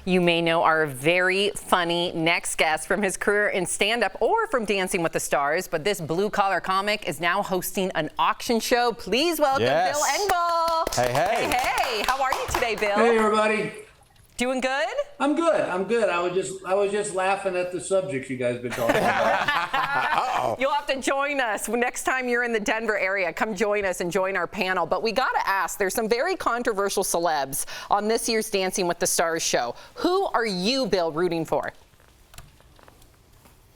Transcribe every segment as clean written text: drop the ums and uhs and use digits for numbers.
You may know our very funny next guest from his career in stand-up or from Dancing with the Stars, but this blue-collar comic is now hosting an auction show. Please welcome Bill Engvall. Hey, hey. Hey, hey. How are you today, Bill? Hey, everybody. Doing good? I'm good. I was just laughing at the subjects you guys have been talking about. You'll have to join us next time you're in the Denver area. Come join us and join our panel. But we got to ask, there's some very controversial celebs on this year's Dancing with the Stars show. Who are you, Bill, rooting for?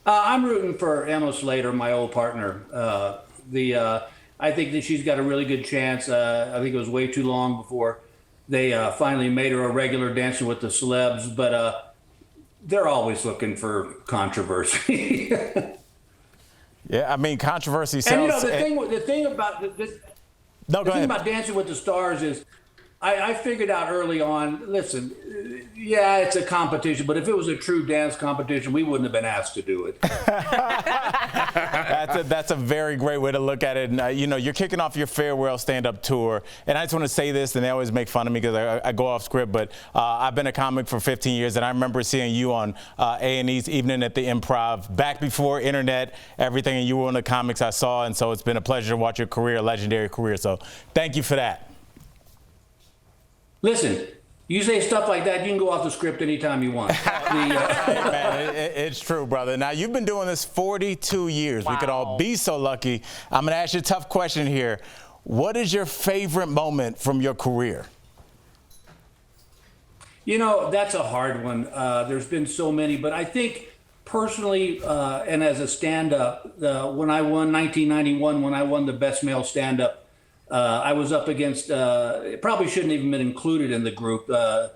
I'm rooting for Emma Slater, my old partner. I think that she's got a really good chance. I think it was way too long before they finally made her a regular Dancing with the Celebs, but they're always looking for controversy. Yeah, I mean, controversy sells. And the thing about about Dancing with the Stars is, I figured out early on, listen, yeah, it's a competition, but if it was a true dance competition, we wouldn't have been asked to do it. That's a very great way to look at it. And, you're kicking off your farewell stand-up tour. And I just want to say this, and they always make fun of me because I go off script, but I've been a comic for 15 years, and I remember seeing you on A&E's Evening at the Improv back before internet, everything, and you were one of the comics I saw. And so it's been a pleasure to watch your career, a legendary career. So thank you for that. Listen, you say stuff like that, you can go off the script anytime you want. Man, it's true, brother. Now, you've been doing this 42 years. Wow. We could all be so lucky. I'm going to ask you a tough question here. What is your favorite moment from your career? That's a hard one. There's been so many, but I think personally, and as a stand-up, when I won 1991, when I won the Best Male Stand-Up, I was up against, it probably shouldn't even been included in the group that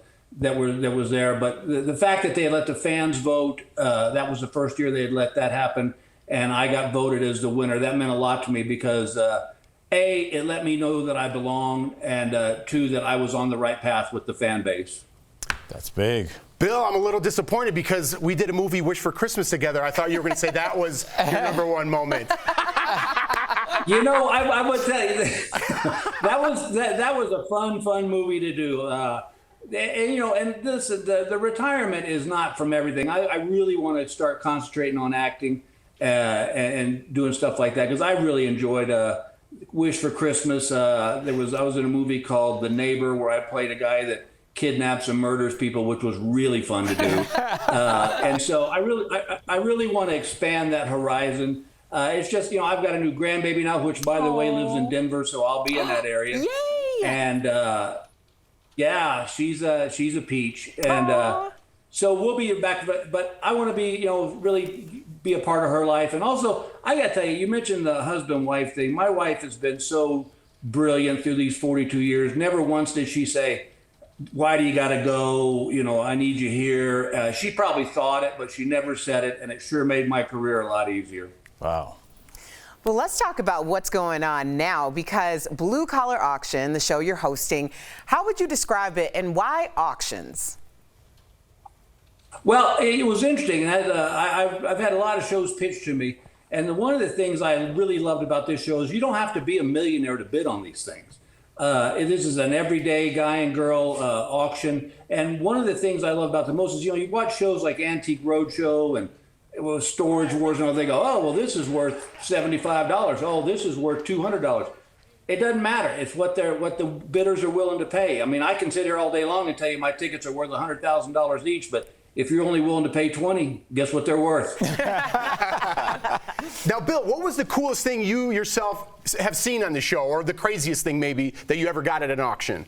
was there, but the fact that they had let the fans vote, that was the first year they had let that happen, and I got voted as the winner. That meant a lot to me because, A, it let me know that I belong, and 2, that I was on the right path with the fan base. That's big. Bill, I'm a little disappointed because we did a movie, Wish for Christmas, together. I thought you were going to say that was your number one moment. I would tell you that was a fun movie to do. And listen, the retirement is not from everything. I really want to start concentrating on acting and doing stuff like that because I really enjoyed Wish for Christmas. I was in a movie called The Neighbor where I played a guy that kidnaps and murders people, which was really fun to do. And so I really want to expand that horizon. It's just, I've got a new grandbaby now, which, by the way, lives in Denver, so I'll be in that area. Yay! And yeah, she's a peach, and so we'll be back. But I want to be, really be a part of her life. And also, I got to tell you, you mentioned the husband-wife thing. My wife has been so brilliant through these 42 years. Never once did she say, "Why do you got to go? I need you here." She probably thought it, but she never said it, and it sure made my career a lot easier. Wow. Well, let's talk about what's going on now, because Blue Collar Auction, the show you're hosting, how would you describe it and why auctions? Well, it was interesting. I've had a lot of shows pitched to me, and one of the things I really loved about this show is you don't have to be a millionaire to bid on these things. This is an everyday guy and girl auction, and one of the things I love about the most is, you watch shows like Antique Roadshow and Storage Wars, and they go, "Oh, well, this is worth $75. Oh, this is worth $200." It doesn't matter. It's what the bidders are willing to pay. I mean, I can sit here all day long and tell you my tickets are worth $100,000 each, but if you're only willing to pay 20, guess what they're worth? Now, Bill, what was the coolest thing you yourself have seen on the show, or the craziest thing maybe that you ever got at an auction?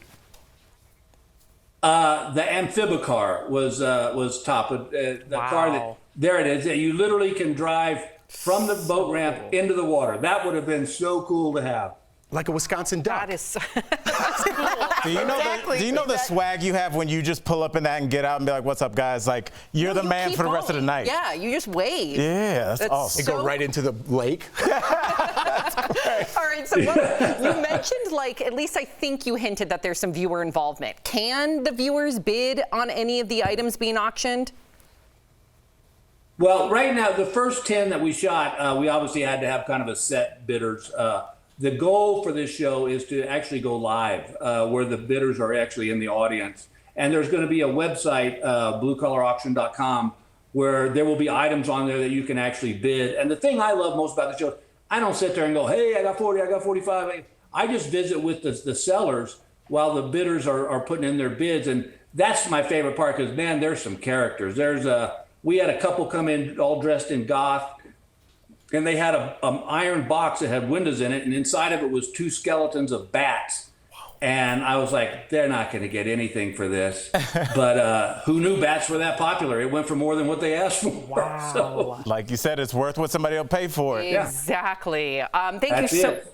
The amphibicar was top. The car that, there it is. You literally can drive from the boat ramp into the water. That would have been so cool to have. Like a Wisconsin duck. That is so, that's cool. Do you know the swag you have when you just pull up in that and get out and be like, "What's up, guys?" Like, you're the man for the rest of the night. Yeah, you just wave. Yeah, that's awesome. And go right into the lake. All right, so you mentioned, at least I think you hinted that there's some viewer involvement. Can the viewers bid on any of the items being auctioned? Well, right now, the first 10 that we shot, we obviously had to have kind of a set bidders. The goal for this show is to actually go live, where the bidders are actually in the audience. And there's going to be a website, bluecollarauction.com, where there will be items on there that you can actually bid. And the thing I love most about the show, I don't sit there and go, hey, I got 40, I got 45. I just visit with the sellers while the bidders are putting in their bids. And that's my favorite part because, man, there's some characters. We had a couple come in all dressed in goth, and they had an iron box that had windows in it, and inside of it was 2 skeletons of bats. And I was like, they're not going to get anything for this. But who knew bats were that popular? It went for more than what they asked for. Wow. So, Like you said, it's worth what somebody will pay for it. Exactly.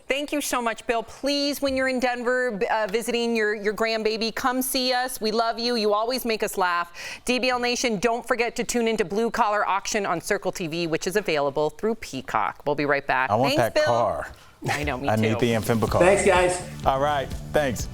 Thank you so much, Bill. Please, when you're in Denver visiting your grandbaby, come see us. We love you. You always make us laugh. DBL Nation, don't forget to tune into Blue Collar Auction on Circle TV, which is available through Peacock. We'll be right back. I want Thanks, that Bill. car. I know, me too. I need the Infinity car. thanks, guys. All right. Thanks.